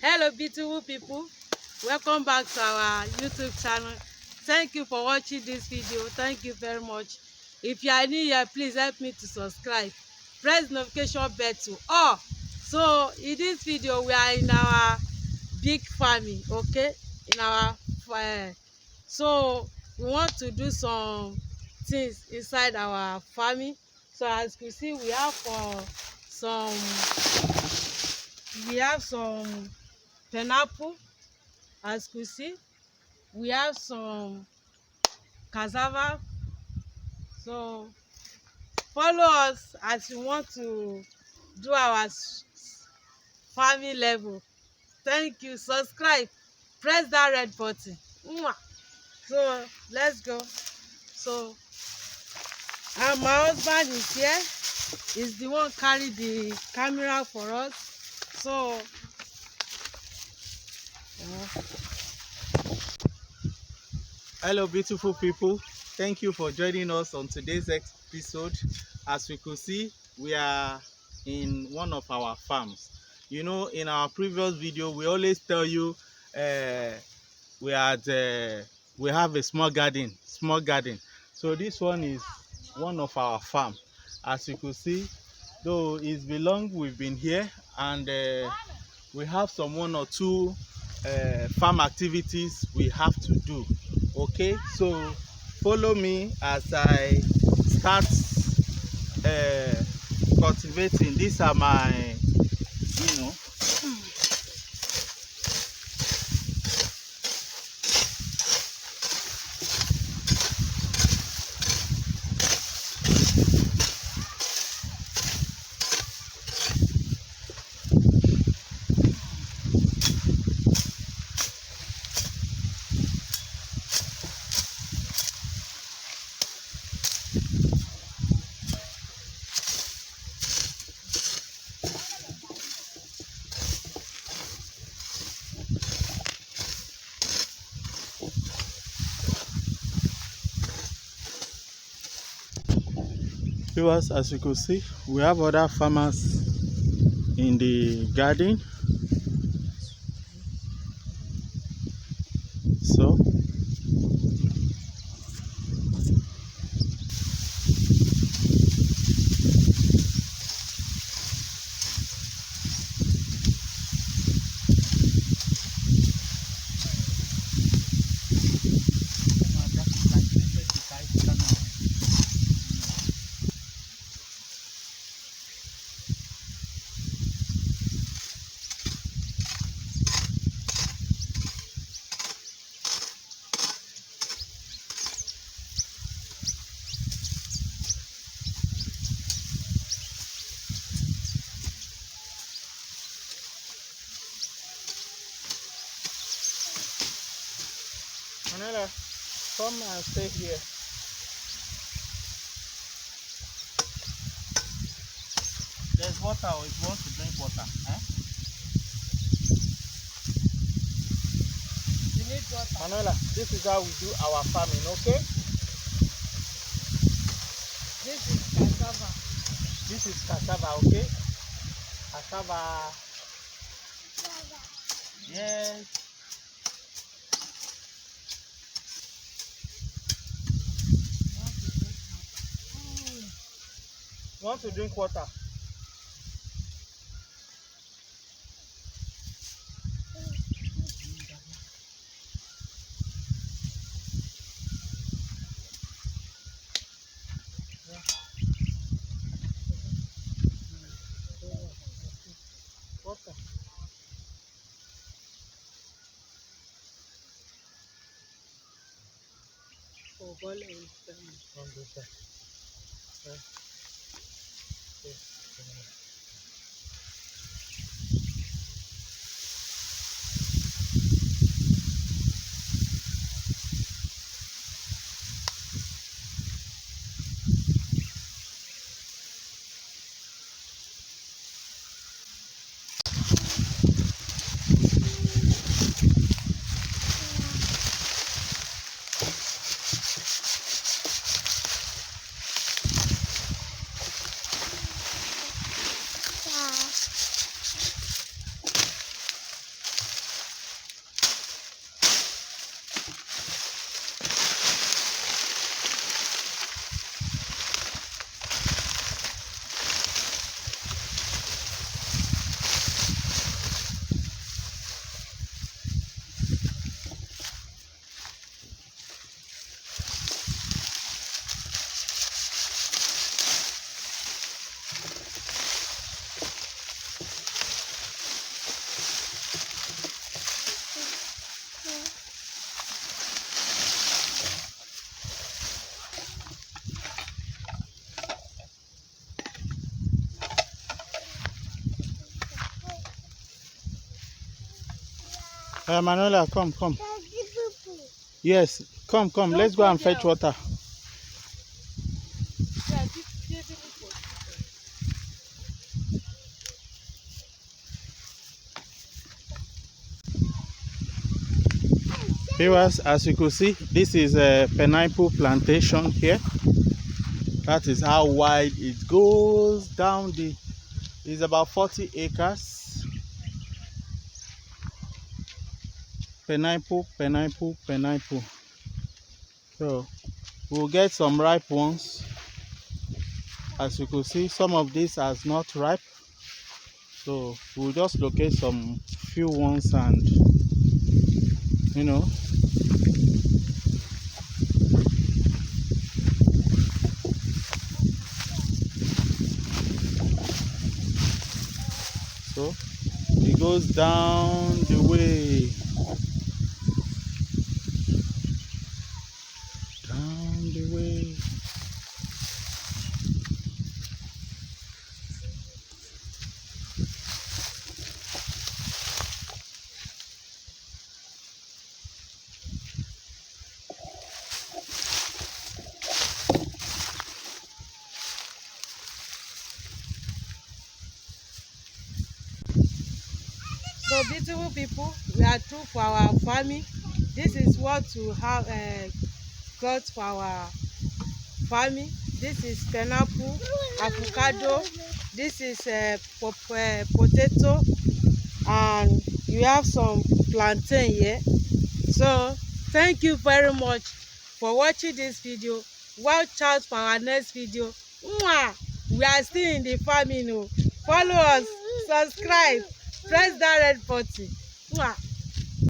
Hello beautiful people, welcome back to our YouTube channel. Thank you for watching this video. Thank you very much. If you are new here, please help me to subscribe, press notification bell to all. So in this video we are in our big farming, okay, in our so we want to do some things inside our farming. So as you see, we have some pineapple. As you see, we have some cassava. So follow us as you want to do our farming level. Thank you. Subscribe, press that red button. Mwah. So let's go. So and my husband is here. He's the one carry the camera for us. So hello beautiful people, thank you for joining us on today's episode. As we could see, we are in one of our farms. You know, in our previous video we always tell you we have a small garden. So this one is one of our farm. As you could see, though it's been long we've been here, and we have some one or two farm activities we have to do. Okay, so follow me as I start cultivating. These are my, you know, viewers, as you can see, we have other farmers in the garden. So Manela, come and stay here. There's water, or if you want to drink water. you need water. Manuela, this is how we do our farming, okay? This is cassava. This is cassava, okay? Cassava. Yes. You want to drink water? Water. Oh, boil it. Manuela, come. Yes, come. Let's go and fetch water. Viewers, as you could see, this is a pineapple plantation here. That is how wide it goes down. It's about 40 acres. Pineapple. So we'll get some ripe ones. As you could see, some of these are not ripe. So we'll just locate some few ones and so it goes down the way. Down the way. So beautiful people, we are through for our farming. This is what we have got for our farming. This is pineapple, avocado. This is potato, and you have some plantain here. So thank you very much for watching this video. Watch out for our next video. Mwah! We are still in the farming. Follow us, subscribe, press that red button. Mwah!